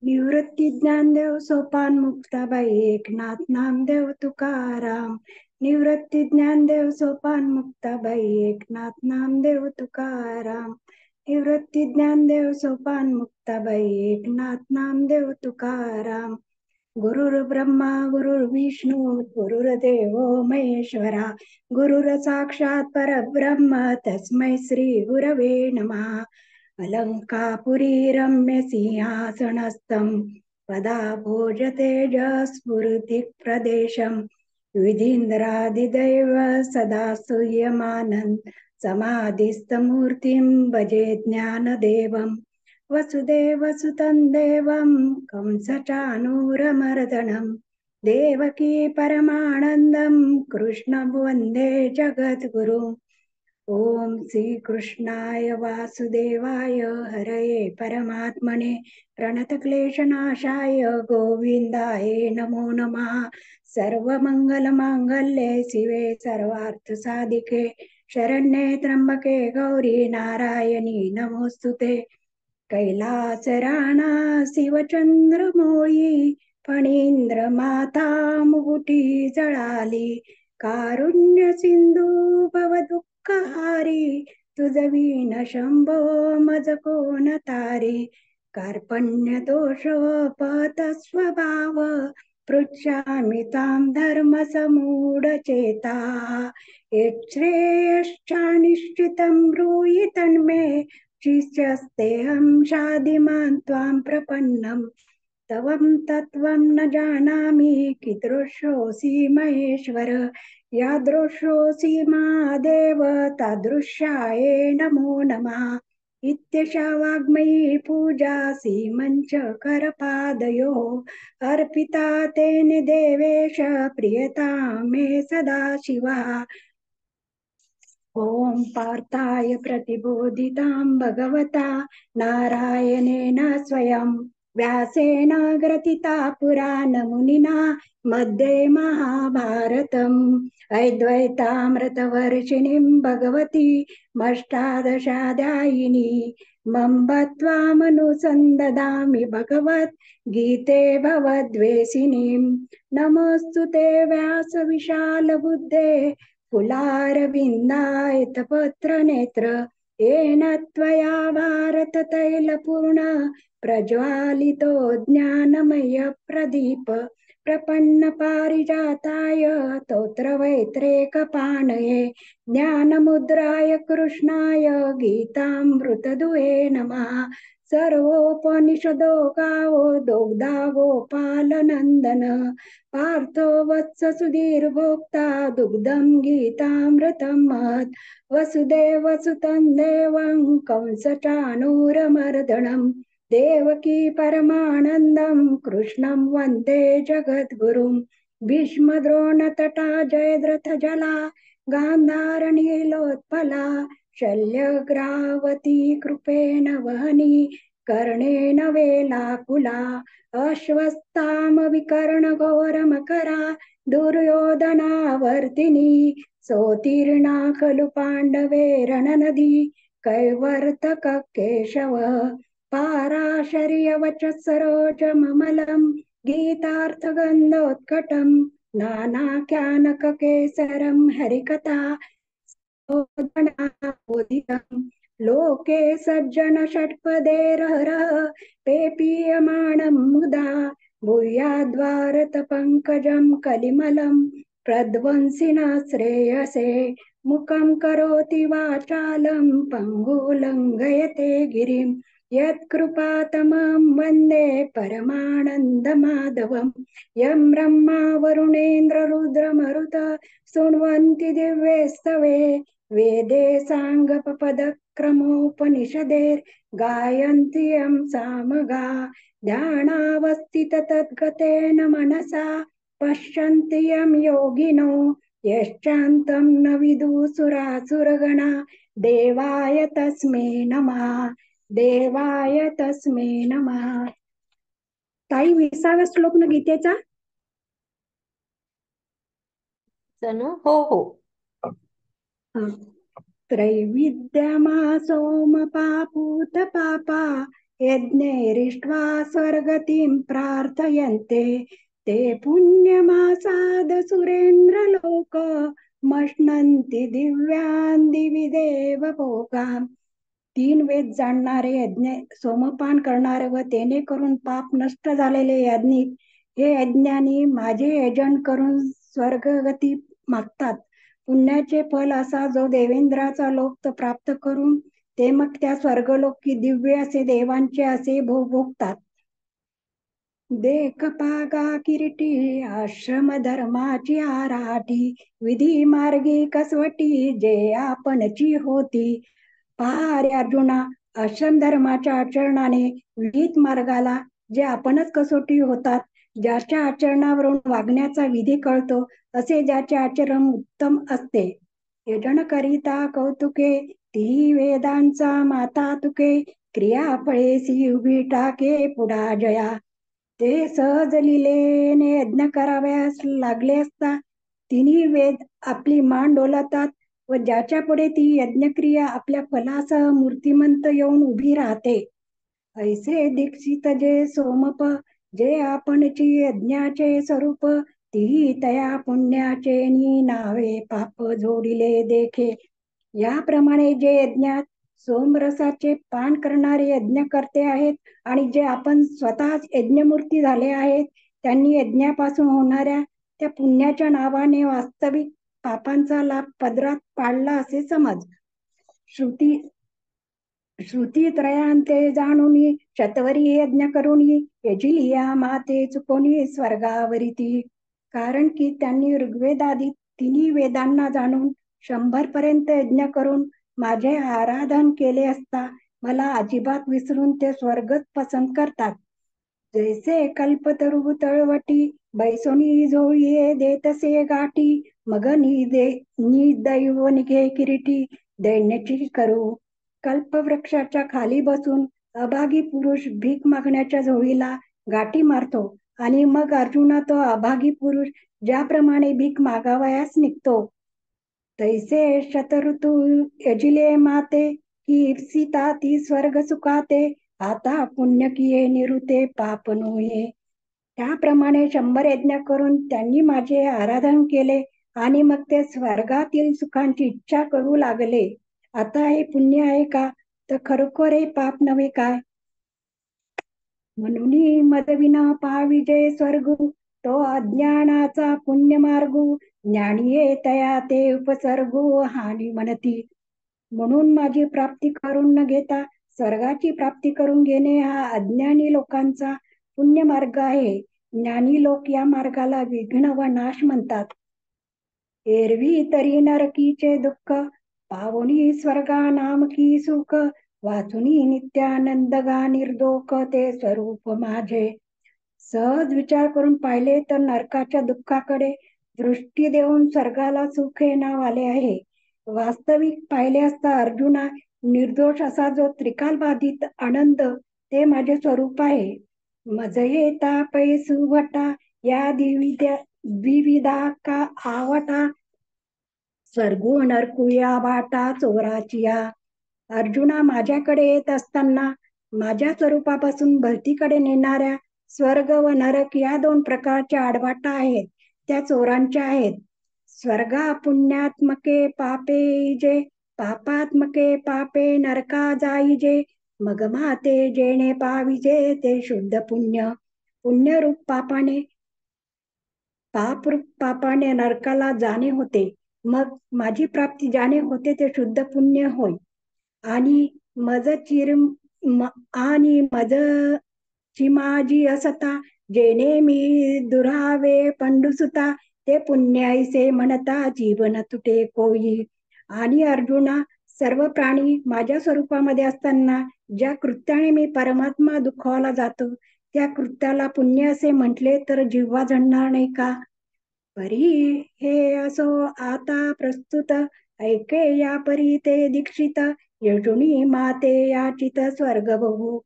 निवृत्ती ज्ञानदेव सोपान मुक्ताबाई एकनाथ नामदेव तुकाराम. निवृत्ती ज्ञानदेव सोपान मुक्ताबाई एकनाथ नामदेव तुकाराम. निवृत्ती ज्ञानदेव सोपान मुक्ताबाई एकनाथ नामदेव तुकाराम. गुरुर् ब्रह्मा गुरुर्विष्णू गुरुर्देव महेश्वरा. गुरुर साक्षात परब्रह्म तस्मै श्री गुरवे नमः. अलंकापुरी रम्य सिंहासनस्थं पदाभोजतेजस्फुरति प्रदेशं. विधीन्द्रादिदैव सदा स्तूयमानं समाधिस्थमूर्तिं भजे ज्ञानदेवम्. वसुदेवसुतं देवं कंसचाणूरमर्दनं देवकी परमानन्दं कृष्णं वन्दे जगद्गुरुम्. ओम श्री कृष्णाय वासुदेवाय हरये परमात्मने प्रणतक्लेशनाशाय गोविंदाय नमो नमः. सर्वमंगलमांगल्ये शिवे सर्वार्थसाधिके शरण्ये त्र्यंबके गौरी नारायणी नमोस्तुते. कैलासराणा शिवचंद्रमोळी फणींद्र माता मुकुटी जळाली. कारुण्य सिंधू भव दुःखहारी तुझवीन शंभो मज कोण तारी. कार्पण्य दोष पत स्वभाव पृच्छामि तां धर्म समूढ चेता. यच्छ्रेयश्चानिश्चितं ब्रूहि तन्मे शिष्यस्तेऽहं शाधिमान् त्वां प्रपन्नम्. तवं तत्त्वं न जानामि कीदृशोऽसि महेश्वर. यादृशोऽसि महादेव तादृशाय नमो नमः. इत्यशा वाग्मयी पूजा सीमञ्चकरपादयोः अर्पिता तेन देवेश प्रियतां मे सदा शिवः. ओम पार्थाय प्रतिबोधितां भगवता नारायणेन स्वयं व्यासेन ग्रथिता पुराणमुनिना मध्ये महाभारतम्. अद्वैतामृतवर्षिणीं भगवती मष्टादशाध्यायिनी मम त्वामनुसन्दधामि भगवद्गीते भवद्वेषिणीं. नमोऽस्तुते व्यासविशालबुद्धे फुलारविन्दायतपत्रनेत्र. येन त्वया भारततैलपूर्ण प्रज्वालितो ज्ञानमय प्रदीप. प्रपन्न पारिजाताय स्तोत्रवैत्रेकपाणये ज्ञानमुद्राय कृष्णाय गीतामृतदुहे नमः. सर्वोपनिषदो गावो दोग्धा गोपालनन्दन पार्थो वत्स सुधीर्भोक्ता दुग्धं गीतामृतं महत्. वसुदेवसुतं देवं कंसचाणूरमर्दनं देवकी परमानन्दं कृष्णं वन्दे जगद्गुरुम्. भीष्मद्रोणतटा जयद्रथजला गान्धारनीलोत्पला शल्यग्रावती कृपेण वहनी कर्णेन वेलाकुला. अश्वत्थामविकर्णघोरमकरा दुर्योधनावर्तिनी सोत्तीर्णा खलु पाण्डवे रणनदी कैवर्तक केशव. पाराशर्यवच सरोजममलं गीतार्थगन्धोत्कटं नानाख्यानककेसरं हरिकथा बोधितं. लोके सज्जन षट्पदेरहरः पेपीयमाणं मुदा भूयाद्वारत पंकजं कलिमलं प्रध्वंसिना श्रेयसे. मुखं करोति वाचालं पङ्गुलङ्घयते गिरिं यत्कृपातमं वन्दे परमानन्दमाधवम्. यं ब्रह्मा वरुणेन्द्र रुद्रमरुत शृण्वन्ति दिव्यस्तवे वेदे साङ्गपदक्रमोपनिषदेर्गायन्ति यं सामगा. ध्यानावस्थित तद्गतेन मनसा पश्यन्ति यं योगिनो यश्चान्तं न विदुसुरासुरगणा. देवाय तस्मै नमः. देवाय तस्मै नमः. ताई 20वा श्लोक न गीतेचा. हो हो. त्रैविद्यमा सोमपापूत पापा यज्ञैरिष्ट्वा स्वर्गतिं प्रार्थयन्ते ते पुण्यमासाद सुरेंद्रलोक मश्नन्ति दिव्यान् दिवि देवभोगान्. तीन वेद जाणणारे यज्ञ सोमपान करणारे व तेने करून पाप नष्ट झालेले याज्ञिक हे अज्ञानी माझे यजन करून स्वर्गगती मागतात. पुण्याचे फल असा जो देवेंद्राचा लोक प्राप्त करून ते मग त्या स्वर्गलोकी दिव्य असे देवांचे असे भोग भोगतात. देख पागा किरीटी आश्रम धर्माची आराठी विधी मार्गी कसवटी जे आपणची होती. पहा रे अर्जुना, आश्रम धर्माच्या आचरणाने विहित मार्गाला जे आपणच कसोटी होतात. ज्याच्या आचरणावरून वागण्याचा विधी कळतो असे ज्याचे आचरण उत्तम असते. यजन करिता कौतुके ती वेदांचा माता तुके क्रिया फळेसी उभी टाके पुढा जया. ते सहज लिलेने यज्ञ कराव्यास लागले असता तिन्ही वेद आपली मान डोलतात व ज्याच्या पुढे ती यज्ञक्रिया आपल्या फलासह मूर्तिमंत येऊन उभी राहते. ऐसे दीक्षित जे सोमप जे आपणची यज्ञाचे स्वरूप ती तया पुण्याचे नी नावे पाप जोडिले देखे. याप्रमाणे जे यज्ञात सोमरसाचे पान करणारे यज्ञकर्ते आहेत आणि जे आपण स्वतःच यज्ञमूर्ती झाले आहेत त्यांनी यज्ञापासून होणाऱ्या त्या पुण्याच्या नावाने वास्तविक पापांचा लाभ पदरात पाडला असे समज. श्रुती त्रयांते जाणून शतवरी यज्ञ करून यजिलिया माते चुकोनी स्वर्गावरीती. कारण की त्यांनी ऋग्वेदादी तिन्ही वेदांना जाणून 100 पर्यंत यज्ञ करून माझे आराधन केले असता मला अजिबात विसरून ते स्वर्गच पसंत करतात. जैसे कल्पतरू तळवटी बैसोनी झोळीये देतसे गाठी मग नि दैव निघे किरीटी दैन्याची करू. कल्पवृक्षाच्या खाली बसून अभागी पुरुष भीक मागण्याच्या झोळीला गाठी मारतो आणि मग अर्जुना तो अभागी पुरुष ज्याप्रमाणे भीक मागावयास निघतो तैसे शतऋतू यजिले माते ही सीता ती स्वर्ग सुखाते आता पुण्य किये निरुते पाप नोये. त्याप्रमाणे 100 यज्ञ करून त्यांनी माझे आराधन केले आणि मग ते स्वर्गातील सुखांची इच्छा करू लागले. आता हे पुण्य आहे का, तर खरोखर हे पाप नव्हे काय. म्हणून मदविना पाविजय स्वर्गू तो अज्ञानाचा पुण्य मार्गू ज्ञानीये तया ते उपसर्गू हानी म्हणती. म्हणून माझी प्राप्ती करून न घेता स्वर्गाची प्राप्ती करून घेणे हा अज्ञानी लोकांचा पुण्य मार्ग आहे. ज्ञानी लोक या मार्गाला विघ्न व नाश म्हणतात. एरवी तरी नरकीचे दुःख पावनी स्वर्गा नामकी सुख वाचुनी नित्यानंद गा निर्दोष ते स्वरूप माझे. सहज विचार करून पाहिले तर नरकाच्या दुःखाकडे दृष्टी देऊन स्वर्गाला सुख हे नाव आले आहे. वास्तविक पाहिले असता अर्जुना, निर्दोष असा जो त्रिकाल बाधित आनंद ते माझे स्वरूप आहे. मजये तापै सुवटा या द्विविधा का आवटा स्वर्गो नरकू या वाटा चोराचिया. अर्जुना, माझ्याकडे येत असताना माझ्या स्वरूपापासून भरतीकडे नेणाऱ्या स्वर्ग व नरक या 2 प्रकारच्या आडवाटा आहेत, त्या चोरांच्या आहेत. स्वर्गा पुण्यात्मके पापे जे पापात्मके पापे नरका जाईजे मग माते जेणे पाविजे ते शुद्ध पुण्य. पुण्यरूप पापाने पापरूप पापाने नरकाला जाणे होते, मग माझी प्राप्ती ज्याने होते ते शुद्ध पुण्य होय. आणि मज चिमाजी असता जेणे मी दुरावे पंडुसुता ते पुण्याईसे म्हणता जीवन तुटे कोई. आणि अर्जुना, सर्व प्राणी माझ्या स्वरूपामध्ये असताना ज्या कृत्याने मी परमात्मा दुखावला जातो त्या कृत्याला पुण्य असे म्हटले तर जिव्हा जळणार नाही का. परी हे असो आता प्रस्तुत ऐके या परी ते दीक्षित यजुनी माते याचित स्वर्ग बघू.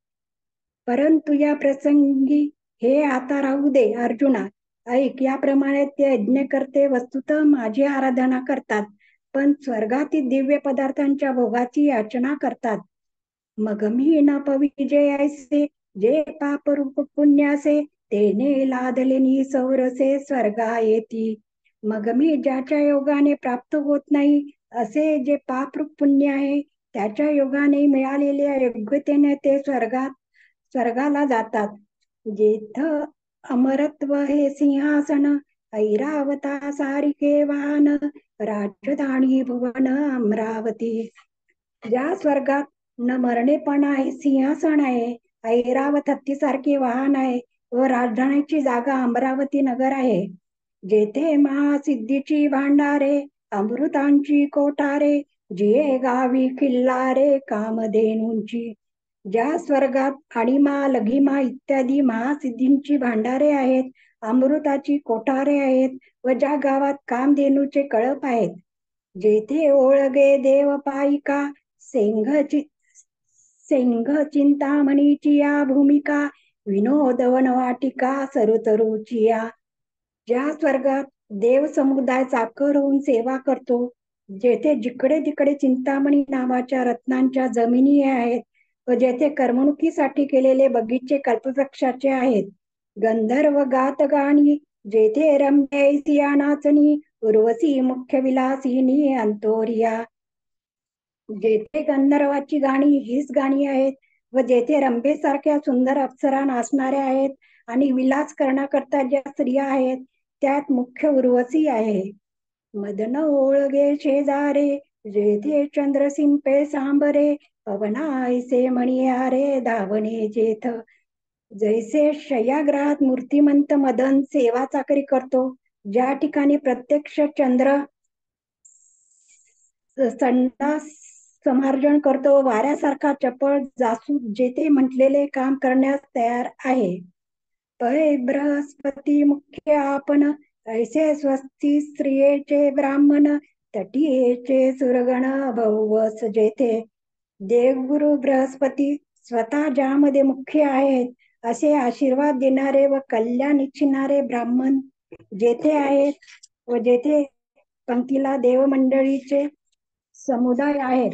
परंतु या प्रसंगी हे आता राहू दे अर्जुना. ऐक, याप्रमाणे ते यज्ञ करते वस्तुतः माझी आराधना करतात, पण स्वर्गातील दिव्य पदार्थांच्या भोगाची याचना करतात. मग मी न पविजय ऐसे जे पाप रूप पुण्यासे तेने लादले नि सौरसे स्वर्गा येती. मग मी ज्याच्या योगाने प्राप्त होत नाही असे जे पाप रूप पुण्य आहे त्याच्या योगाने मिळालेल्या योग्यतेने ते स्वर्गाला जातात. जेथ अमरत्व हे सिंहासन ऐरावता सारिके वाहन राजधानी भुवन अमरावती. ज्या स्वर्गात न मरणेपणा आहे सिंहासन आहे, ऐरावत हत्तीसारखे वाहन आहे व राजधानीची जागा अमरावती नगर आहे. जेथे महासिद्धीची भांडारे अमृतांची कोठारे जिये गावी किल्लारे कामधेनूंची. ज्या स्वर्गात अणिमा लघिमा इत्यादी महासिद्धींची भांडारे आहेत, अमृताची कोठारे आहेत व ज्या गावात कामधेनूचे कळप आहेत. जेथे ओळगे देव पायिका सेंघ चिंतामणीची या भूमिका विनोद वनवाटिका सरुतरुची या. ज्या स्वर्गात देव समुदाय चाकर होऊन सेवा करतो, जेथे जिकडे तिकडे चिंतामणी नावाच्या रत्नांच्या जमिनी आहेत व जेथे करमणुकीसाठी केलेले बगीचे कल्पवृक्षाचे आहेत. गंधर्व गात गाणी जेथे रम्यैसिया नाचणी उर्वशी मुख्य विलासिनी अंतोरिया. जेथे गंधर्वाची गाणी हीच गाणी आहेत व जेथे रंभेसारख्या सुंदर अप्सरा नाचणाऱ्या आहेत आणि विलास करण्याकरता ज्या स्त्रिया आहेत त्यात मुख्य उर्वशी आहे. मदन ओळगे शेजारे जेथे चंद्र शिंपे सांबरे पवना ऐसे मणियारे धावणे जेथ. जैसे शय्यागृहात मूर्तिमंत मदन सेवा चाकरी करतो, ज्या ठिकाणी प्रत्यक्ष चंद्र संडास समार्जन करतो, वाऱ्यासारखा चपळ जासूद जेथे म्हटलेले काम करण्यास तयार आहे. पै बृहस्पती मुख्य आपण ऐसे स्वस्ती स्त्रियेचे ब्राह्मण तटीयेचे सुरगण बहुवस जेथे. देवगुरु बृहस्पती स्वतः ज्यामध्ये मुख्य आहेत असे आशीर्वाद देणारे व कल्याण इच्छिणारे ब्राह्मण जेथे आहेत व जेथे पंक्तीला देवमंडळीचे समुदाय आहेत.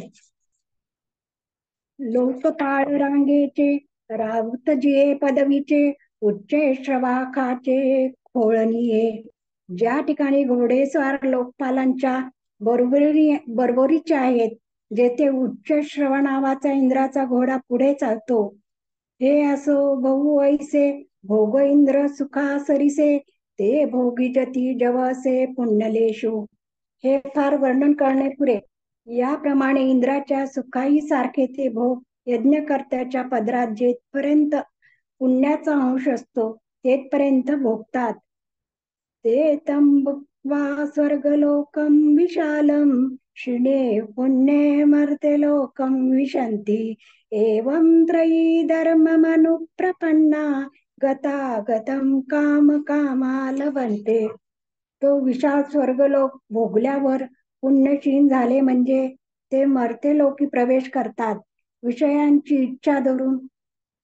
लोकपाळ रांगेचे राऊत जिये पदवीचे उच्चे श्रवाखाचे खोळणीये. ज्या ठिकाणी घोडेस्वार लोकपालांच्या बरोबरीचे आहेत, जेथे उच्च श्रव नावाचा इंद्राचा घोडा पुढे चालतो. हे असो बहु ऐसे भोग इंद्र सुखा सरिसे ते भोगीजती जवसे पुण्यलेशु. हे फार वर्णन करणे पुरे. याप्रमाणे इंद्राच्या सुखाई सारखे ते भोग यज्ञकर्त्याच्या पदरात जेथपर्यंत पुण्याचा अंश असतो तेथपर्यंत भोगतात. ते तंबुक्त्वा स्वर्गलोकं विशालम क्षिणे पुण्ये मर्त्य लोकं विशन्ति. एवं त्रयी धर्ममनुप्रपन्ना गतागतं काम कामा लभन्ते. तो विशाल स्वर्गलोक भोगल्यावर पुण्यशील झाले म्हणजे ते मर्त्य लोकी प्रवेश करतात. विषयांची इच्छा धरून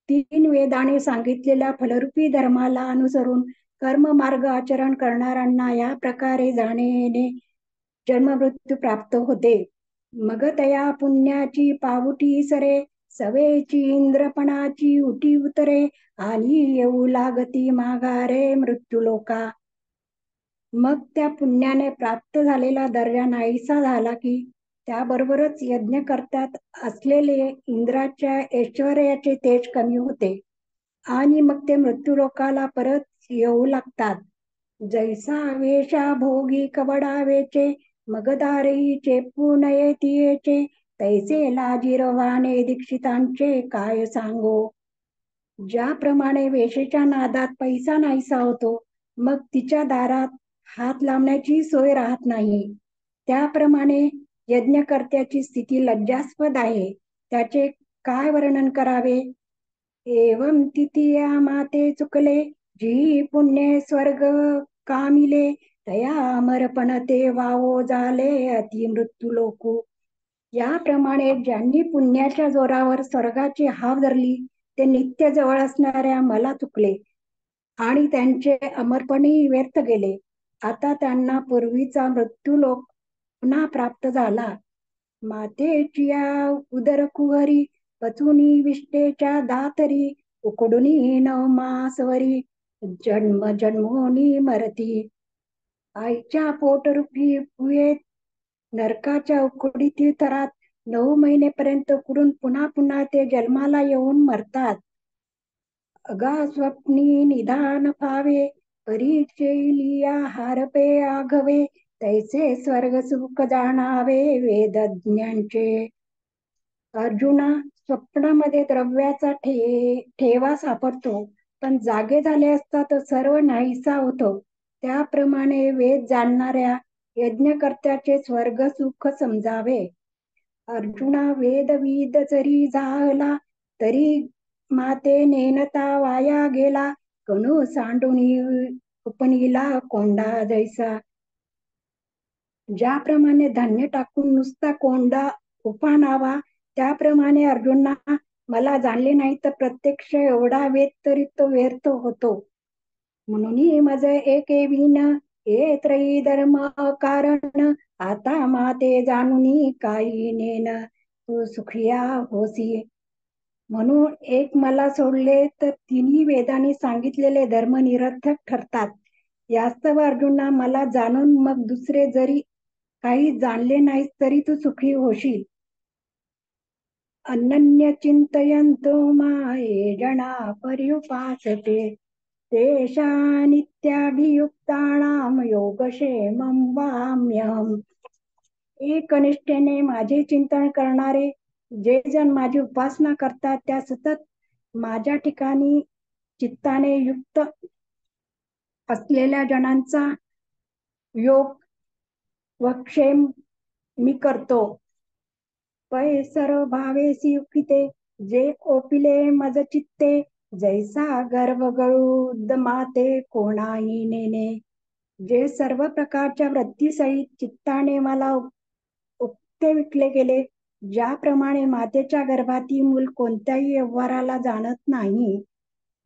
3 वेदाने सांगितलेल्या फलरूपी धर्माला अनुसरून कर्ममार्ग आचरण करणाऱ्यांना या प्रकारे जाणेने जन्ममृत्यू प्राप्त होते. मग तया पुण्याची पावटी सरे सवेची इंद्रपणाची उटी उतरे आणि येऊ लागती माघारे मृत्यूलोका. मग त्या पुण्याने प्राप्त झालेला दर्जा नाहीसा झाला की त्याबरोबरच यज्ञ करतात असलेले इंद्राच्या ऐश्वर्याचे तेज कमी होते आणि मग ते मृत्यूलोकाला परत येऊ लागतात. जैसा वेशा भोगी कवडावेचे मगदारीचे पुनयेतीचे तैसे लाजीरवाने दीक्षितांचे काय सांगो. ज्याप्रमाणे वेशेच्या नादात पैसा नाहीसा होतो, मग तिच्या दारात हात लावण्याची सोय राहत नाही, त्याप्रमाणे यज्ञकर्त्याची स्थिती लज्जास्पद आहे. त्याचे काय वर्णन करावे. एवं तिथिया माते चुकले जी पुण्य स्वर्ग कामिले तया अमरपण ते वावो झाले अति मृत्यू लोकू. याप्रमाणे ज्यांनी पुण्याच्या जोरावर स्वर्गाची हाव धरली ते नित्य जवळ असणाऱ्या मला चुकले आणि त्यांचे अमरपणही व्यर्थ गेले. आता त्यांना पूर्वीचा मृत्यूलोक पुन्हा प्राप्त झाला. मातेची उदर कुहरी पचुनी विष्टेच्या दातरी, उकडुनी नवमासवरी, जन्म जन्मोनी मरती. आईच्या पोटरूपी पुयेत, नरकाच्या उकडीतील थरात 9 महिनेपर्यंत उकडून पुन्हा पुन्हा ते जन्माला येऊन मरतात. अगा स्वप्नी निधान फावे, परिचयलिया हारपे आघवे, तैसे स्वर्ग सुख जाणावे वेदज्ञांचे. अर्जुना, स्वप्नामध्ये द्रव्याचा ठेवा सापडतो, पण जागे झाले असता तो सर्व नाहीसा होतो. त्याप्रमाणे वेद जाणणाऱ्या यज्ञकर्त्याचे स्वर्ग सुख समजावे. अर्जुना, वेदविद जरी झाला तरी माते नेनता वाया गेला, कणू सांडूनी उपनीला कोंडा जैसा. ज्याप्रमाणे धान्य टाकून नुसता कोंडा उपानावा, त्याप्रमाणे अर्जुना, मला जाणले नाही तर प्रत्यक्ष एवढा वेद तरी तो व्यर्थ होतो. म्हणून मज एके विन हे त्रयी धर्म कारण, आता माते जाणून काही नेन तू सुखिया होसी. म्हणून एक मला सोडले तर तिन्ही वेदांनी सांगितलेले धर्म निरर्थक ठरतात. यास्तव अर्जुना, मला जाणून मग दुसरे जरी काही जाणले नाहीस तरी तू सुखी होशील. अनन्य चिंतयन्तो माये जना पर्युपासते, तेषा नित्याभियुक्तानां योगक्षेमं वाम्यहम्. एकनिष्ठेने माझे चिंतन करणारे जे जण माझी उपासना करतात, त्या सतत माझ्या ठिकाणी चित्ताने युक्त असलेल्या जणांचा योग व क्षेम मी करतो. पै सर्व भावेसी युक्तिते, जे ओपिले मज चित्ते, जैसा गर्भ गळूद माते कोणाही नेने. जे सर्व प्रकारच्या वृत्तीसहित चित्ताने मला उक्ते विकले गेले, ज्याप्रमाणे मातेच्या गर्भातील मूल कोणत्याही व्यवहाराला जाणत नाही,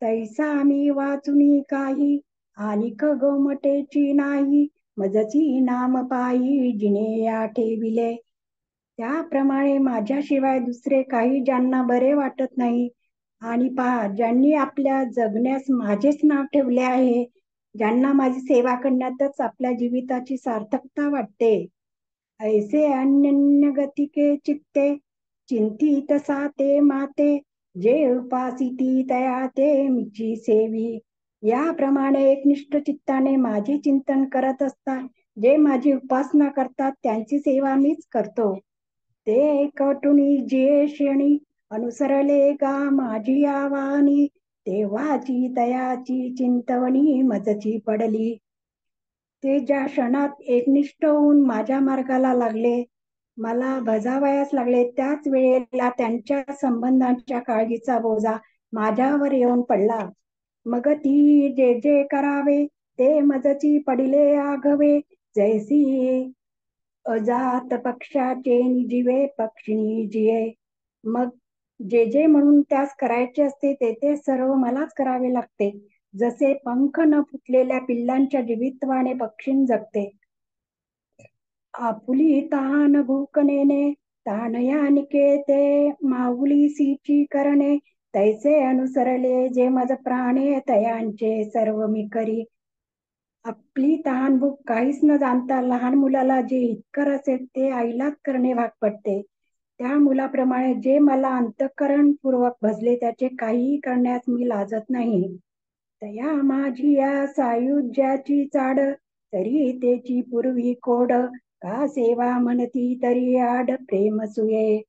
तैसा आम्ही वाचुनी काही, आनिक गोमटेची नाही, मजची नाम पायी जिने या ठेविले. त्याप्रमाणे माझ्याशिवाय दुसरे काही ज्यांना बरे वाटत नाही, आणि पहा, ज्यांनी आपल्या जगण्यास माझेच नाव ठेवले आहे, ज्यांना माझी सेवा करण्यातच आपल्या जीविताची सार्थकता वाटते, ऐसे अनन्य गतिके चित्ते, चिंतित सा ते माते, जे उपासिती तया ते मिची सेवी. याप्रमाणे एकनिष्ठ चित्ताने माझे चिंतन करत असतात जे माझी उपासना करतात, त्यांची सेवा मीच करतो. ते कटुनी जे क्षणी अनुसरले गा माझी आवानी, तेव्हाची तयाची चिंतवणी मजची पडली. ते ज्या क्षणात एकनिष्ठ होऊन माझ्या मार्गाला लागले, मला भजावयास लागले, त्याच वेळेला त्यांच्या संबंधांच्या काळजीचा बोजा माझ्यावर येऊन पडला. मग ती जे जे करावे ते मजची पडिले आघवे, जैसी अजात पक्षाचे निजीवे पक्षिणी जिये. मग जे जे म्हणून त्यास करायचे असते ते ते सर्व मलाच करावे लागते, जसे पंख न फुटलेल्या पिल्लांच्या जीवित्वाने पक्षीण जगते. आपुली तान भूकनेने तानया निकेते माऊली सीची करणे, तैसे अनुसरले जे मज प्राणे तयांचे सर्व मी करी. आपली तहान भूक काहीच न जाणता लहान मुलाला जे हितकर असेल ते आईलाच करणे भाग पडते, त्या मुलाप्रमाणे जे मला अंतःकरणपूर्वक भजले त्याचे काहीही करण्यास मी लाजत नाही. तया माझी या सायुज्याची चाड, तरी तेची पूर्वी कोड, का सेवा म्हणती तरी आड प्रेम सुये.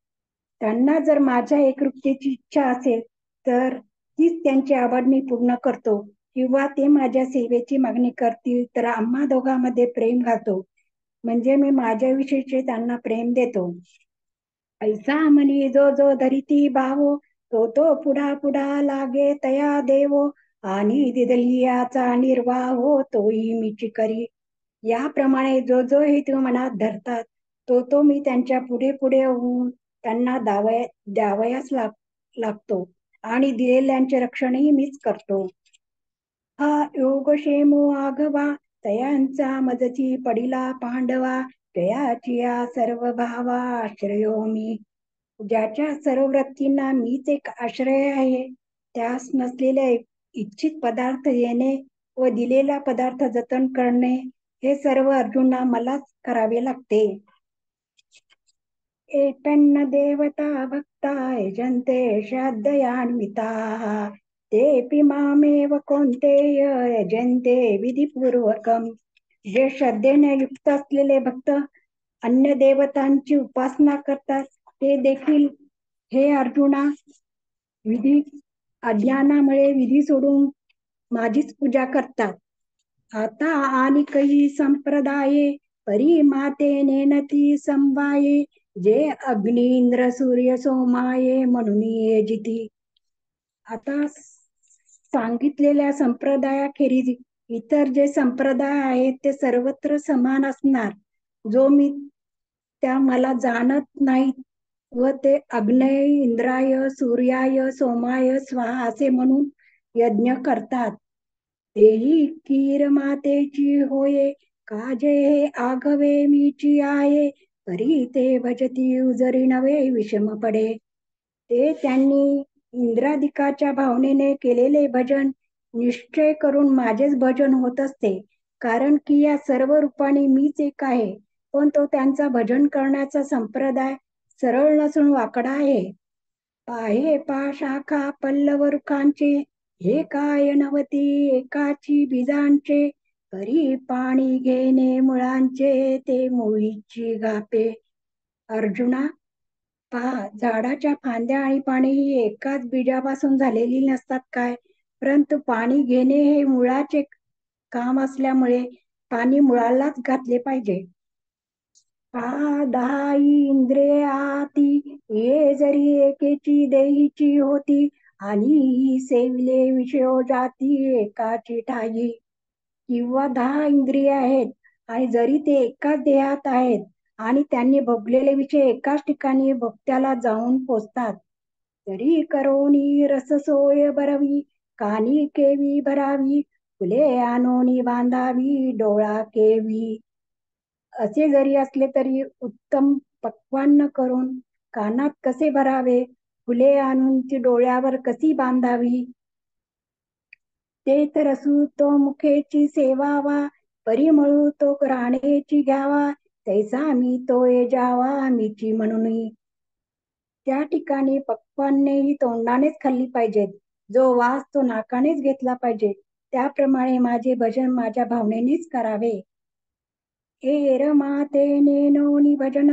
त्यांना जर माझ्या एकरूपतेची इच्छा असेल तर तीच त्यांची आवड मी पूर्ण करतो, किंवा ते माझ्या सेवेची मागणी करतील तर आम्हा दोघांमध्ये प्रेम घालतो, म्हणजे मी माझ्याविषयीचे त्यांना प्रेम देतो. ऐसा मनी जो जो धरिती भावो, तो तो पुढा पुढा लागे तया देवो, आणि दिदलियाचा निर्वाहो तोही मीची करी. याप्रमाणे जो जो हेतू मनात धरतात तो तो मी त्यांच्या पुढे पुढे होऊन त्यांना द्यावयास लागतो, आणि दिलेल्यांचे रक्षणही मीच करतो. हा योगक्षेमो आघवा, तयांचा मजची पडिला पांडवा, जयाची या सर्व भावा आश्रयो मी. ज्याच्या सर्व वृत्तींना मीच एक आश्रय आहे, त्यास नसलेल्या इच्छित पदार्थ येणे व दिलेला पदार्थ जतन करणे हे सर्व अर्जुना मलाच करावे लागते. एतन्न देवता भक्ता यजन्ते श्रद्धयान्विताः तेऽपि मामेव कौन्तेय यजन्ते विधिपूर्वकम्. जे श्रद्धेने युक्त असलेले भक्त अन्य देवतांची उपासना करतात ते देखील हे अर्जुना विधी अज्ञानामुळे विधी सोडून माझीच पूजा करतात. आता आणि काही संप्रदाये परिमाते नेनती संवाये जे अग्नी इंद्र सूर्य सोमाये म्हणून येजिती. आता सांगितलेल्या संप्रदायाखेरीज इतर जे संप्रदाय आहेत ते सर्वत्र समान असणार. जो मी त्या मला जाणत नाहीत व ते अग्नय इंद्राय सूर्याय सोमाय स्वाहा असे म्हणून यज्ञ करतात. तेही कीर मातेची होये काजे हे आघवे मीची आहे परी ते भजती उजरी नवे विषम पडे. ते त्यांनी इंद्रादिकाच्या भावनेने केलेले भजन निश्चय करून माझेच भजन होत असते, कारण की या सर्व रूपाने मीच एक आहे. पण तो त्यांचा भजन करण्याचा संप्रदाय सरळ नसून वाकडा आहे. पाहे शाखा पल्लव वृक्षांचे हे काय नवती एकाची बीजांचे परी पाणी घेणे मुळांचे ते मुळीची गापे. अर्जुना, पहा, झाडाच्या फांद्या आणि पाने ही एकाच बीजापासून झालेली नसतात काय, परंतु पाणी घेणे हे मुळाचे काम असल्यामुळे पाणी मुळालाच घातले पाहिजे. दहाई इंद्रिये आती ये जरी एकेची देहीची होती आणि सेविले विषयो जाती एकाची ठाई. किंवा 10 इंद्रिय आहेत आणि जरी ते एकाच देहात आहेत आणि त्यांनी भोगलेले विषय एकाच ठिकाणी भोगत्याला जाऊन पोचतात, तरी करोनी रससोय बरवी कानी केवी भरावी फुले आणोनी बांधावी डोळा केवी. असे जरी असले तरी उत्तम पक्वान्न करून कानात कसे भरावे, फुले आणून ती डोळ्यावर कशी बांधावी, ते तर असू तो मुखेची सेवावा परिमळू तो राणेची घ्यावा तैसा मी तोय जावा मीची म्हणून. त्या ठिकाणी पक्वान्ने ही तोंडानेच खाल्ली पाहिजेत, जो वास तो नाकानेच घेतला पाहिजे. त्याप्रमाणे माझे भजन माझ्या भावनेनेच करावे. एर माते नेनोनी भजन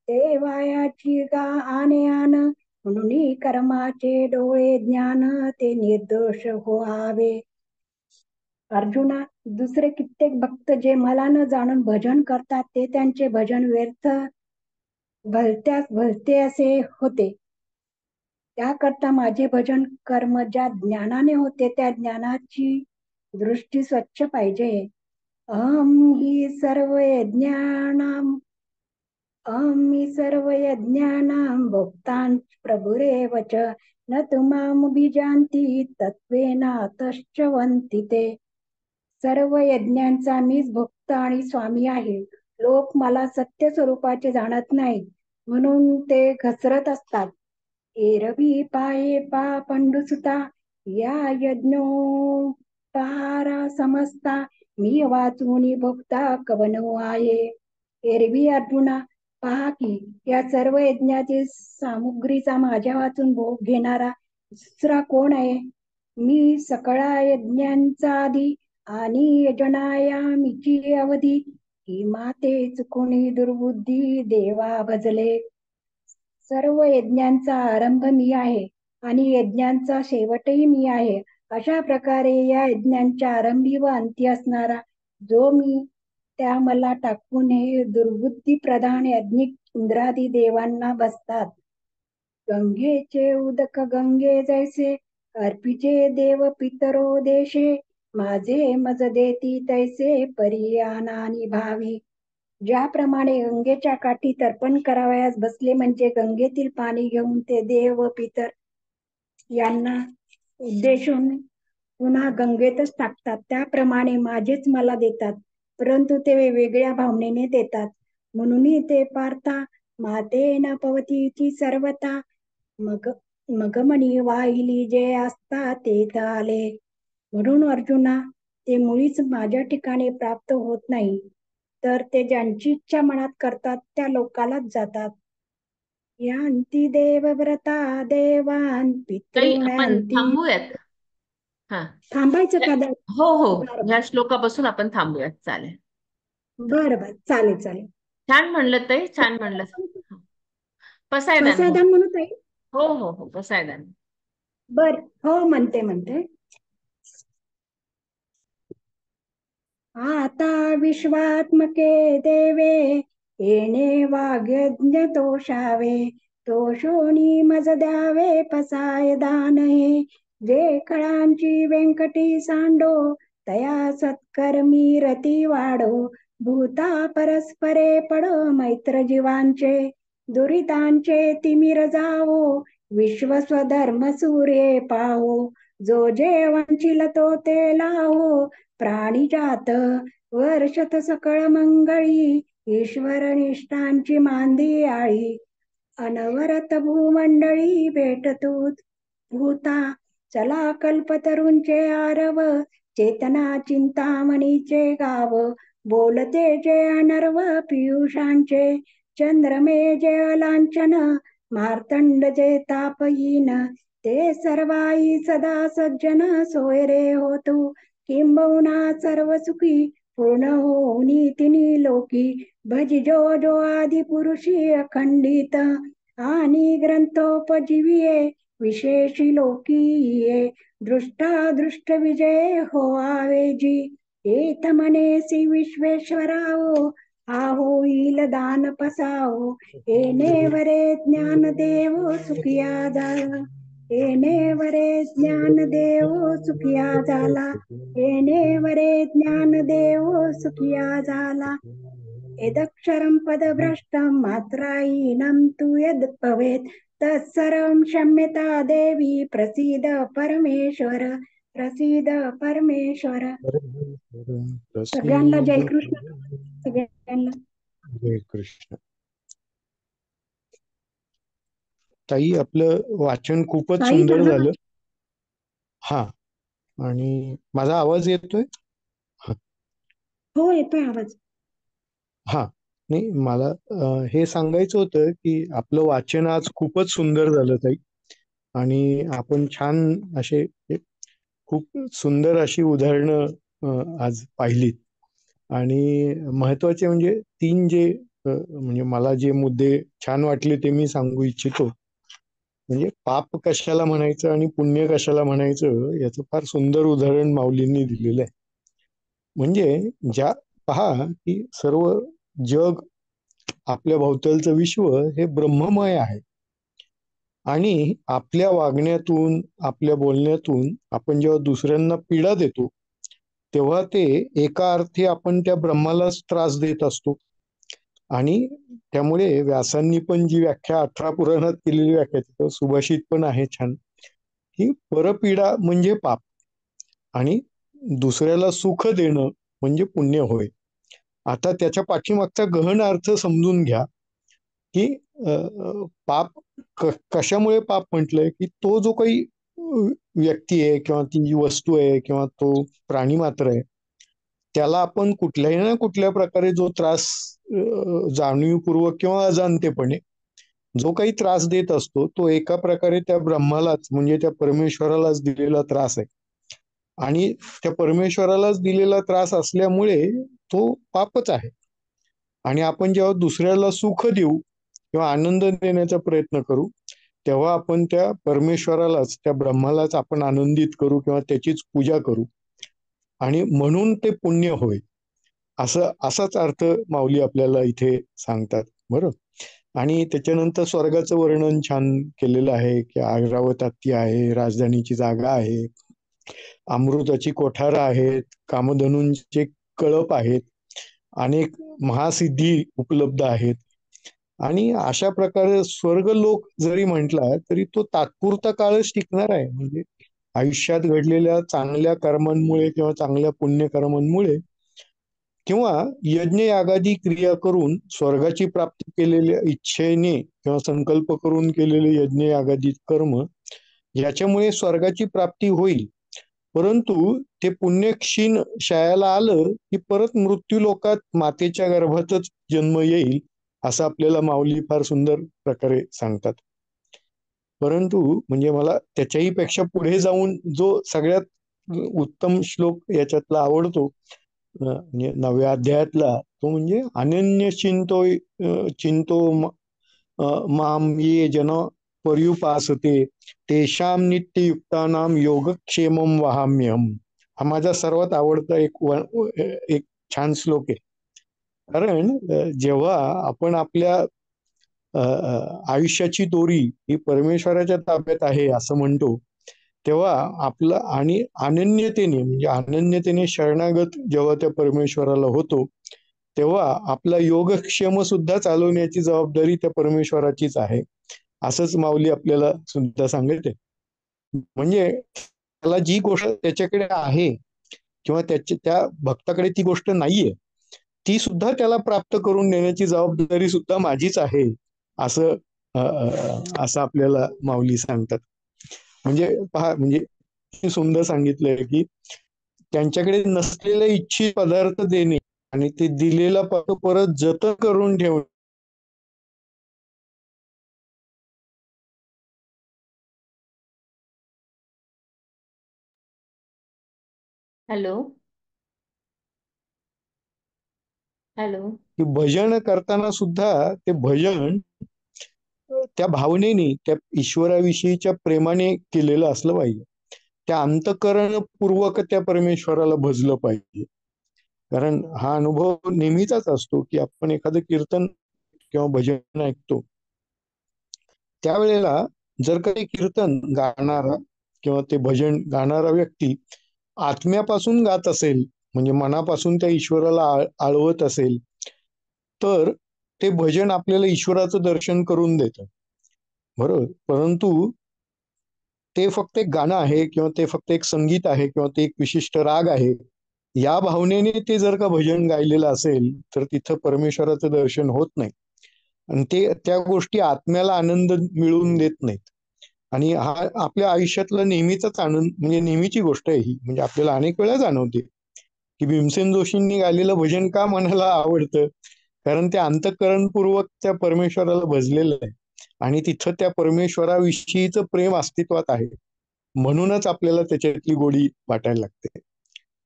देवायाची गा आने आन म्हणून कर्माचे डोळे ज्ञान ते निर्दोष व्हावे. अर्जुना, दुसरे कित्येक भक्त जे मला न जाणून भजन करतात ते त्यांचे भजन व्यर्थ भलत्यास भलते असे होते. त्याकरता माझे भजन कर्म ज्या ज्ञानाने होते त्या ज्ञानाची दृष्टी स्वच्छ पाहिजे. अहम ही सर्व यज्ञानाम मी सर्व यज्ञानां भोक्तां प्रभुरेव च न तुमाम बीजांती तत्वेन तश्चवन्ति ते. सर्व यज्ञांचा मीच भक्त आणि स्वामी आहे. लोक मला सत्य स्वरूपाचे जाणत नाहीत म्हणून ते घसरत असतात. एरवी पाये पंडुसुता या यज्ञोपहारा समजता मी वाचूनी भोक्ता कवनो आहे. एरवी अर्जुना, पहा की या सर्व यज्ञाची सामुग्रीचा माझ्या वाचून भोग घेणारा दुसरा कोण आहे. मी सकळा यज्ञांचा आधी आणि यजनायामीची अवधी ही माते चुकुनी दुर्बुद्धी देवा भजले. सर्व यज्ञांचा आरंभ मी आहे आणि यज्ञांचा शेवटही मी आहे. अशा प्रकारे या यज्ञांच्या आरंभी व अंती असणारा जो मी त्या मला टाकून हे दुर्बुद्धी प्रधान यज्ञिक इंद्रादी देवांना बसतात. गंगेचे उदक गंगे जैसे अर्पिचे देव पितरो देशे माझे मज देती तैसे परियानानी भावी. ज्याप्रमाणे गंगेच्या काठी तर्पण करावयास बसले म्हणजे गंगेतील पाणी घेऊन ते देव व पितर यांना उद्देशून पुन्हा गंगेतच टाकतात, त्याप्रमाणे माझेच मला देतात, परंतु ते वेगवेगळ्या भावनेने देतात. म्हणून ते पार्था मातेन पवतीची सर्वता. मग मग म्हणी वाहिली जे असता तेथ आले. म्हणून अर्जुना, ते मुळीच माझ्या ठिकाणी प्राप्त होत नाही, तर ते ज्यांची इच्छा मनात करतात त्या लोकालाच जातात. यांती देवव्रता देवान ताई आपण पितॄणांती. थांबूयात. हा. थांबायचं का? हो हो, बरं ह्या श्लोकापासून आपण थांबूयात. चालेल. बरं बरं, चालेल चालेल. छान म्हणलं ताई, छान म्हणलं. पसायदान. हो प्रसादा म्हणू ताई. हो हो हो, पसायदान. बर, हो म्हणते म्हणते. आता विश्वात्मके देवे, येणे वाग्यज्ञ तोषावे. तोषोनी मज द्यावे पसाय दान हे. जे कळांची व्यंकटी सांडो, तया सत्कर्मी रती वाढो. भूता परस्परे पडो मैत्र जीवांचे, दुरितांचे तिमिर जावो. विश्व स्वधर्म सूर्ये पाहो, जो जे वंचिल तो ते लावो. प्राणिजात वर्षत सकळ मंगळी, ईश्वर निष्ठांची मांदी आळी. अनवरत भूमंडळी भेटतूच भूता, चला कल्पतरूंचे आरव. चेतना चिंतामणीचे गाव, बोलते जे अनर्व पियुषांचे. चंद्रमे जे अलांछन, मार्तंड जे तापहीन. ते सर्वाई सदा सज्जन सोयरे होतू. किंबहुना सर्व सुखी पूर्ण होऊनी तिनी लोकी. भजिजो जो आदि पुरुषी अखंडित, आणि ग्रंथोपजीविये विशेषी लोकी ये. दृष्टा दृष्ट विजय होआवे जी, एथ मनेसी विश्वेश्वराओ. हा होईल दान पसाओ, येणे वरे ज्ञान देव सुखिया झाला. येणे वरे ज्ञान देव सुखिया झाला. येणे वरे ज्ञान देव सुखिया झाला. यदक्षरं पदभ्रष्टं मात्राहीनं तु यद् भवेत्, तत्सर्वं क्षम्यता देवी. प्रसीद परमेश्वर, प्रसीद परमेश्वर. सगळ्यांना जय प्रसीद कृष्ण. सगळ्यांना जय कृष्ण. ताई, आपलं वाचन खूपच ताई सुंदर झालं. झालं. हा, आणि माझा आवाज येतोय? हो, येतोय आवाज. हा, नाही, मला हे सांगायचं होतं की आपलं वाचन आज खूपच सुंदर झालं ताई. आणि आपण छान असे खूप सुंदर अशी उदाहरणं आज पाहिलीत. आणि महत्वाचे म्हणजे तीन जे म्हणजे मला जे मुद्दे छान वाटले ते मी सांगू इच्छितो. म्हणजे पाप कशाला म्हणायचं आणि पुण्य कशाला म्हणायचं याचं फार सुंदर उदाहरण माऊलींनी दिलेलं आहे. म्हणजे ज्या पहा की सर्व जग, आपल्या भोवतालचं विश्व हे ब्रह्ममय आहे. आणि आपल्या वागण्यातून, आपल्या बोलण्यातून आपण जेव्हा दुसऱ्यांना पीडा देतो, तेव्हा ते एका अर्थी आपण त्या ब्रह्मालाच त्रास देत असतो. आणि त्यामुळे व्यासांनी पण जी व्याख्या 18 पुराणात केलेली व्याख्या, तिथं सुभाषित पण आहे छान, की परपीडा म्हणजे पाप आणि दुसऱ्याला सुख देणं म्हणजे पुण्य होय. आता त्याच्या पाठीमागचा गहन अर्थ समजून घ्या की पाप कशामुळे पाप म्हटलंय, की तो जो काही व्यक्ती आहे किंवा ती जी वस्तू आहे किंवा तो प्राणी मात्र आहे, त्याला आपण कुठल्याही ना कुठल्या प्रकारे जो त्रास जाणीवपूर्वक किंवा अजाणतेपणे जो काही त्रास देत असतो, तो एका प्रकारे त्या ब्रह्मालाच म्हणजे त्या परमेश्वरालाच दिलेला त्रास आहे. आणि त्या परमेश्वरालाच दिलेला त्रास असल्यामुळे तो पापच आहे. आणि आपण जेव्हा दुसऱ्याला सुख देऊ किंवा आनंद देण्याचा प्रयत्न करू, तेव्हा आपण त्या परमेश्वरालाच, त्या ब्रह्मालाच आपण आनंदित करू किंवा त्याचीच पूजा करू. आणि म्हणून ते पुण्य होय, असाच अर्थ माऊली आपल्याला इथे सांगतात. बरोबर. आणि त्याच्यानंतर स्वर्गाचं वर्णन छान केलेलं आहे की ऐरावत हत्ती आहे, राजधानीची जागा आहे, अमृताची कोठारं आहेत, कामधनूंचे कळप आहेत, अनेक महासिद्धी उपलब्ध आहेत. आणि अशा प्रकारे स्वर्ग लोक जरी म्हटला तरी तो तात्पुरता काळच टिकणार आहे. म्हणजे आयुष्यात घडलेल्या चांगल्या कर्मांमुळे किंवा चांगल्या पुण्यकर्मांमुळे किंवा यज्ञ यागादी क्रिया करून स्वर्गाची प्राप्ती केलेल्या इच्छेने किंवा संकल्प करून केलेले यज्ञ यागादी कर्म याच्यामुळे स्वर्गाची प्राप्ती होईल, परंतु ते पुण्य क्षीण शायाला आलं की परत मृत्यू लोकात मातेच्या गर्भातच जन्म येईल, असं आपल्याला माऊली फार सुंदर प्रकारे सांगतात. परंतु म्हणजे मला त्याच्याही पेक्षा पुढे जाऊन जो सगळ्यात उत्तम श्लोक याच्यातला आवडतो, म्हणजे 9व्या अध्यायातला, तो म्हणजे अनन्य चिंतो माम ये जन पर्युपासते तेषाम नित्ययुक्तानाम योगक्षेमम वहाम्यहम. हा माझा सर्वात आवडता एक छान श्लोक आहे. कारण जेव्हा आपण आपल्या आयुष्याची दोरी ही परमेश्वराच्या ताब्यात आहे असं म्हणतो, तेव्हा आपलं आणि अनन्यतेने शरणागत जेव्हा त्या परमेश्वराला होतो, तेव्हा आपला योगक्षेम सुद्धा चालवण्याची जबाबदारी त्या परमेश्वराचीच आहे, असंच माऊली आपल्याला सुद्धा सांगते. म्हणजे त्याला जी गोष्ट त्याच्याकडे आहे किंवा त्या भक्ताकडे ती गोष्ट नाहीये, ती सुद्धा त्याला प्राप्त करून देण्याची जबाबदारी सुद्धा माझीच आहे, असं असं आपल्याला माऊली सांगतात. म्हणजे पहा, म्हणजे सुंदर सांगितलंय की त्यांच्याकडे नसलेले इच्छित पदार्थ देणे आणि ते दिलेला परत जतन करून ठेवणे. Hello hello. की भजन करताना सुद्धा ते भजन त्या भावनेने, त्या ईश्वराविषयीच्या प्रेमाने केलेलं असलं पाहिजे. त्या अंतःकरणपूर्वक त्या परमेश्वराला भजलं पाहिजे. कारण हा अनुभव नेहमीचाच असतो की आपण एखादं कीर्तन किंवा भजन ऐकतो, त्यावेळेला जर काही कीर्तन गाणारा किंवा ते भजन गाणारा व्यक्ती आत्म्यापासून गात असेल, म्हणजे मनापासून त्या ईश्वराला आळवत असेल, तर ते भजन आपल्याला ईश्वराचं दर्शन करून देतं, बरोबर. परंतु ते फक्त एक गाणं आहे किंवा ते फक्त एक संगीत आहे किंवा ते एक विशिष्ट राग आहे, या भावनेने ते जर का भजन गायलेलं असेल तर तिथं परमेश्वराचं दर्शन होत नाही आणि त्या गोष्टी आत्म्याला आनंद मिळवून देत नाहीत. आणि हा आपल्या आयुष्यातला नेहमीचाच आनंद, म्हणजे नेहमीची गोष्ट आहे ही, म्हणजे आपल्याला अनेक वेळा जाणवते की भीमसेन जोशींनी गायलेलं भजन का मनाला आवडतं, कारण ते अंतःकरणपूर्वक त्या परमेश्वराला भजलेलं आहे आणि तिथं त्या परमेश्वराविषयीचं प्रेम अस्तित्वात आहे, म्हणूनच आपल्याला त्याच्यातली गोडी वाटायला लागते.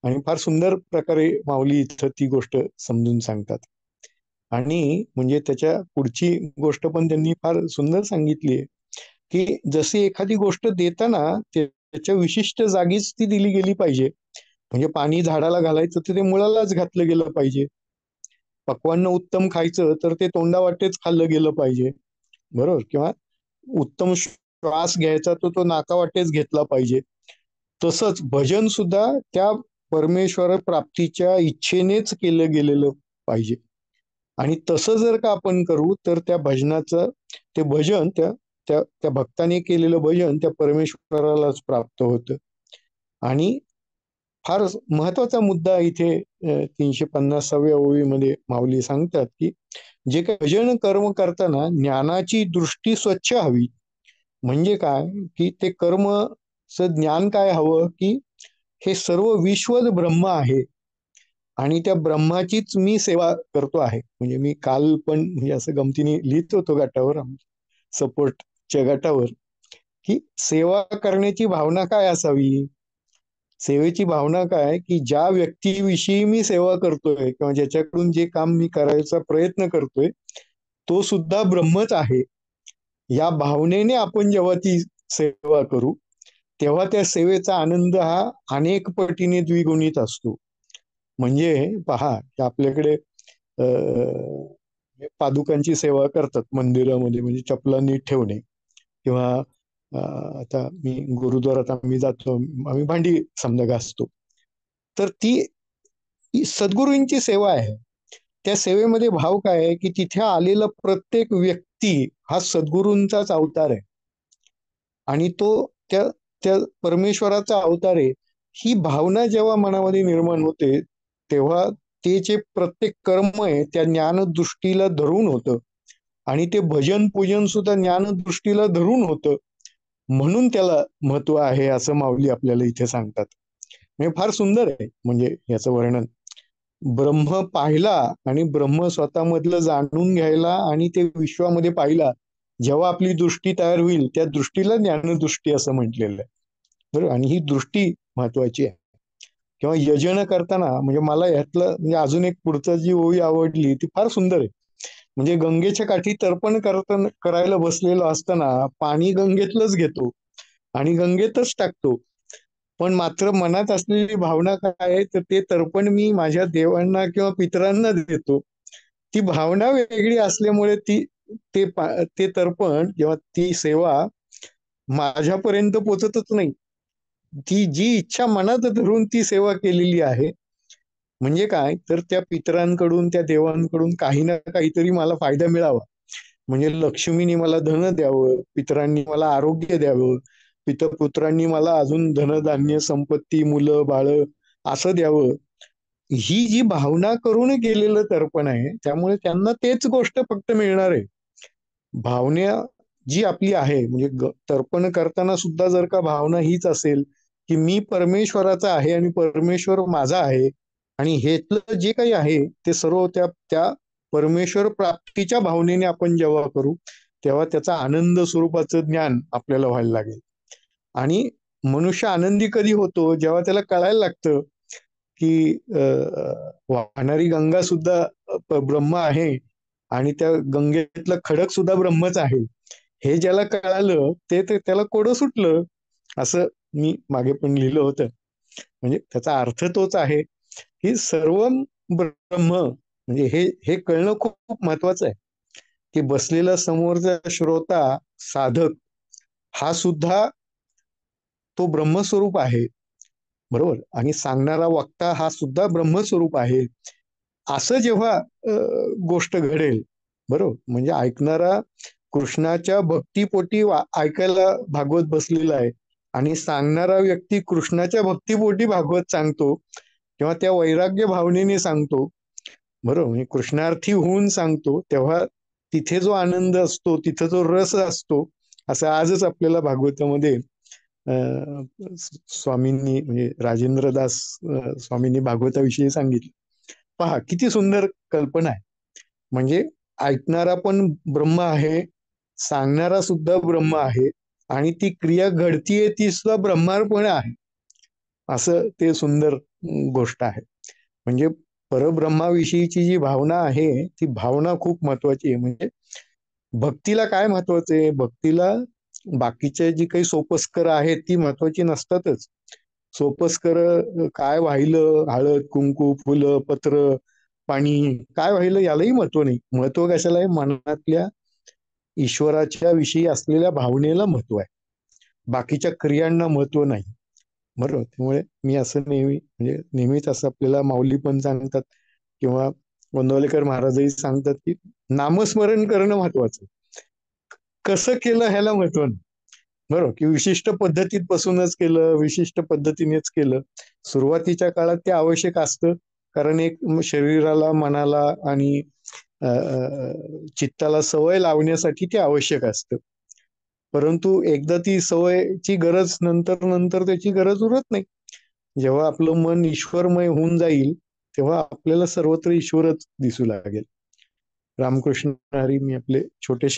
आणि फार सुंदर प्रकारे माऊली इथं ती गोष्ट समजून सांगतात. आणि म्हणजे त्याच्या पुढची गोष्ट पण त्यांनी फार सुंदर सांगितली आहे की जशी एखादी गोष्ट देताना त्याच्या विशिष्ट जागीच ती दिली गेली पाहिजे. म्हणजे पाणी झाडाला घालायचं तर ते मुळालाच घातलं गेलं पाहिजे. पक्वान्न उत्तम खायचं तर ते तोंडावाटेच खाल्लं गेलं पाहिजे, बरोबर. किंवा उत्तम श्वास घ्यायचा तर तो नाकावाटेच घेतला पाहिजे. तसंच भजन सुद्धा त्या परमेश्वर प्राप्तीच्या इच्छेनेच केलं गेलेलं पाहिजे. आणि तसं जर का आपण करू तर त्या भजनाचं ते भजन त्या त्या त्या भक्ताने केलेलं भजन त्या परमेश्वरालाच प्राप्त होतं. आणि फार महत्वाचा मुद्दा इथे 350व्या ओळीमध्ये माऊली सांगतात की जे काही भजन कर्म करताना ज्ञानाची दृष्टी स्वच्छ हवी. म्हणजे काय की ते कर्मचं ज्ञान काय हवं की हे सर्व विश्वच ब्रह्म आहे आणि त्या ब्रह्माचीच मी सेवा करतो आहे. म्हणजे मी काल पण म्हणजे असं गमतीने लिहित होतो गटावर, सपोर्टच्या गटावर, की सेवा करण्याची भावना काय असावी. सेवेची भावना काय की ज्या व्यक्तीविषयी मी सेवा करतोय किंवा ज्याच्याकडून जे काम मी करायचा प्रयत्न करतोय तो सुद्धा ब्रह्मच आहे, या भावनेने आपण जेव्हा ती सेवा करू तेव्हा त्या सेवेचा आनंद हा अनेक पटीने द्विगुणित असतो. म्हणजे पहा की आपल्याकडे पादुकांची सेवा करतात मंदिरामध्ये, म्हणजे चपला नीट ठेवणे किंवा आता मी गुरुद्वारात आम्ही जातो, आम्ही भांडी समजा घासतो, तर ती सद्गुरूंची सेवा आहे. त्या सेवेमध्ये भाव काय आहे की तिथे आलेला प्रत्येक व्यक्ती हा सद्गुरूंचाच अवतार आहे आणि तो त्या त्या परमेश्वराचा अवतार आहे. ही भावना जेव्हा मनामध्ये निर्माण होते तेव्हा ते जे प्रत्येक कर्म आहे त्या ज्ञानदृष्टीला धरून होतं आणि ते भजन पूजन सुद्धा ज्ञानदृष्टीला धरून होतं, म्हणून त्याला महत्व आहे असं माऊली आपल्याला इथे सांगतात. म्हणजे फार सुंदर आहे म्हणजे याचं वर्णन. ब्रह्म पाहिला आणि ब्रह्म स्वतःमधलं जाणून घ्यायला आणि ते विश्वामध्ये पाहिला, जेव्हा आपली दृष्टी तयार होईल त्या दृष्टीला ज्ञानदृष्टी असं म्हटलेलं आहे. बरोबर. आणि ही दृष्टी महत्वाची आहे. किंवा यजन करताना म्हणजे मला यातलं म्हणजे अजून एक पुढचं जी ओळी आवडली ती फार सुंदर आहे. म्हणजे गंगेच्या काठी तर्पण करायला बसलेलो असताना पाणी गंगेतलंच घेतो आणि गंगेतच टाकतो, पण मात्र मनात असलेली भावना काय आहे तर ते तर्पण मी माझ्या देवांना किंवा पितरांना देतो. ती भावना वेगळी असल्यामुळे ते तर्पण किंवा ती सेवा माझ्यापर्यंत पोचतच नाही. ती जी इच्छा मनात धरून ती सेवा केलेली आहे, म्हणजे काय तर त्या पितरांकडून त्या देवांकडून काही ना काहीतरी मला फायदा मिळावा. म्हणजे लक्ष्मीने मला धन द्यावं, पितरांनी मला आरोग्य द्यावं, पितपुत्रांनी मला अजून धनधान्य संपत्ती मुलं बाळ असं द्यावं. ही जी भावना करून गेलेलं तर्पण आहे, त्यामुळे त्यांना तेच गोष्ट फक्त मिळणार आहे. भावना जी आपली आहे म्हणजे तर्पण करताना सुद्धा जर का भावना हीच असेल की मी परमेश्वराचा आहे आणि परमेश्वर माझा आहे आणि हेतलं जे काही आहे ते सर्व त्या त्या परमेश्वर प्राप्तीच्या भावनेने आपण जेव्हा करू तेव्हा त्याचा आनंद स्वरूपाचं ज्ञान आपल्याला व्हायला लागेल. आणि मनुष्य आनंदी कधी होतो जेव्हा त्याला कळायला लागतं की वाहणारी गंगा सुद्धा ब्रह्म आहे आणि त्या गंगेतलं खडक सुद्धा ब्रह्मच आहे. हे ज्याला कळालं ते त्याला कोडं सुटलं, असं मी मागे पण लिहिलं होतं. म्हणजे त्याचा अर्थ तोच आहे की सर्व ब्रह्म म्हणजे हे हे कळणं खूप खूप महत्वाचं आहे की बसलेला समोरचा श्रोता साधक हा सुद्धा तो ब्रह्मस्वरूप आहे. बरोबर. आणि सांगणारा वक्ता हा सुद्धा ब्रह्मस्वरूप आहे. असं जेव्हा गोष्ट घडेल, बरोबर, म्हणजे ऐकणारा कृष्णाच्या भक्तीपोटी ऐकायला भागवत बसलेला आहे आणि सांगणारा व्यक्ती कृष्णाच्या भक्तीपोटी भागवत सांगतो किंवा त्या वैराग्य भावनेने सांगतो, बरोबर, म्हणजे कृष्णार्थी होऊन सांगतो, तेव्हा तिथे जो आनंद असतो तिथे जो रस असतो, असं आजच आपल्याला भागवतामध्ये स्वामींनी म्हणजे राजेंद्रदास स्वामींनी भागवताविषयी सांगितलं. पहा किती सुंदर कल्पना आहे. म्हणजे ऐकणारा पण ब्रह्म आहे, सांगणारा सुद्धा ब्रह्म आहे आणि ती क्रिया घडतीये ती सुद्धा ब्रह्मार्पण आहे. असं ते सुंदर गोष्ट आहे. म्हणजे परब्रह्माविषयीची जी भावना आहे ती भावना खूप महत्वाची आहे. म्हणजे भक्तीला काय महत्वाचं आहे, भक्तीला बाकीच्या जी काही सोपस्कर आहेत ती महत्वाची नसतातच. सोपस्कर काय वाहिलं, हळद कुंकू फुलं पत्र पाणी काय वाहिलं यालाही महत्व नाही. महत्व कशाला आहे, मनातल्या ईश्वराच्या विषयी असलेल्या भावनेला महत्व आहे, बाकीच्या क्रियांना महत्व नाही. बरोबर. त्यामुळे मी असं नेहमी म्हणजे नेहमीच असं आपल्याला माऊली पण सांगतात किंवा गोंदवलेकर महाराजही सांगतात की नामस्मरण करणं महत्वाचं. कसं केलं ह्याला महत्व नाही. बरोबर, की विशिष्ट पद्धतीत बसूनच केलं, विशिष्ट पद्धतीनेच केलं. सुरुवातीच्या काळात ते आवश्यक असतं, कारण एक शरीराला मनाला आणि चित्ताला सवय लावण्यासाठी ते आवश्यक असतं. परंतु एकदा ती सवयची गरज नंतर नंतर त्याची गरज उरत नाही. जेव्हा आपलं मन ईश्वरमय होऊन जाईल तेव्हा आपल्याला सर्वत्र ईश्वरच दिसू लागेल. रामकृष्ण हरी. मी आपले छोटेसे